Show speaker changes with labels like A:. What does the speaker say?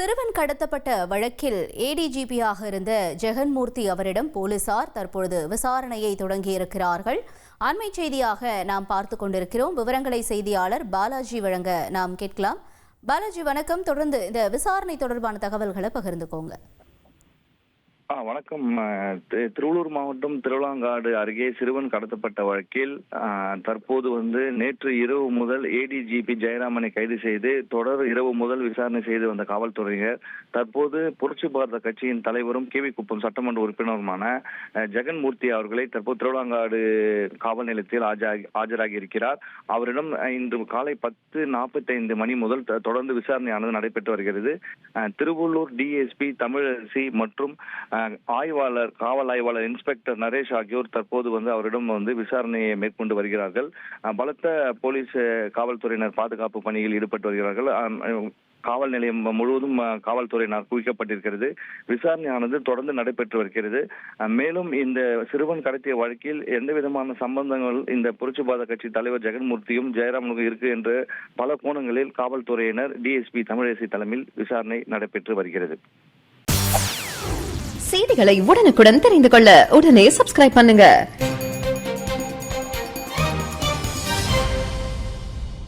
A: சிறுவன் கடத்தப்பட்ட வழக்கில் ஏடிஜிபியாக இருந்த ஜெகன்மூர்த்தி அவரிடம் போலீசார் தற்பொழுது விசாரணையை தொடங்கியிருக்கிறார்கள். அண்மை செய்தியாக நாம் பார்த்துக் கொண்டிருக்கிறோம். விவரங்களை செய்தியாளர் பாலாஜி வழங்க நாம் கேட்கலாம். பாலாஜி வணக்கம். தொடர்ந்து இந்த விசாரணை தொடர்பான தகவல்களை பகிர்ந்துக்கோங்க.
B: வணக்கம். திருவள்ளூர் மாவட்டம் திருவிழாங்காடு அருகே சிறுவன் கடத்தப்பட்ட வழக்கில் தற்போது நேற்று இரவு முதல் ஏடிஜிபி ஜெயராமனை கைது செய்து தொடர் இரவு முதல் விசாரணை செய்து வந்த காவல்துறையினர் தற்போது புரட்சி பாரத கட்சியின் தலைவரும் கேவிக்குப்பம் சட்டமன்ற உறுப்பினருமான ஜெகன்மூர்த்தி அவர்களை தற்போது திருவிழாங்காடு காவல் நிலையத்தில் ஆஜராகி இருக்கிறார். அவரிடம் இன்று காலை 10:45 மணி முதல் தொடர்ந்து விசாரணையானது நடைபெற்று வருகிறது. திருவள்ளூர் டிஎஸ்பி தமிழரசி மற்றும் காவல் ஆய்வாளர் இன்ஸ்பெக்டர் நரேஷ் ஆகியோர் தற்போது அவரிடம் விசாரணையை மேற்கொண்டு வருகிறார்கள். பலத்த போலீஸ் காவல்துறையினர் பாதுகாப்பு பணியில் ஈடுபட்டு வருகிறார்கள். காவல் நிலையம் முழுவதும் காவல்துறையினர் குவிக்கப்பட்டிருக்கிறது. விசாரணையானது தொடர்ந்து நடைபெற்று வருகிறது. மேலும் இந்த சிறுவன் கடத்திய வழக்கில் எந்த விதமான சம்பந்தங்கள் இந்த புரட்சி பாரத கட்சி தலைவர் ஜெகன்மூர்த்தியும் ஜெயராமனுக்கும் இருக்கு என்று பல கோணங்களில் காவல்துறையினர் டிஎஸ்பி தமிழரசி தலைமையில் விசாரணை நடைபெற்று வருகிறது.
C: செய்திகளை உடனுக்குடன் தெரிந்து கொள்ள உடனே சப்ஸ்கிரைப் பண்ணுங்க.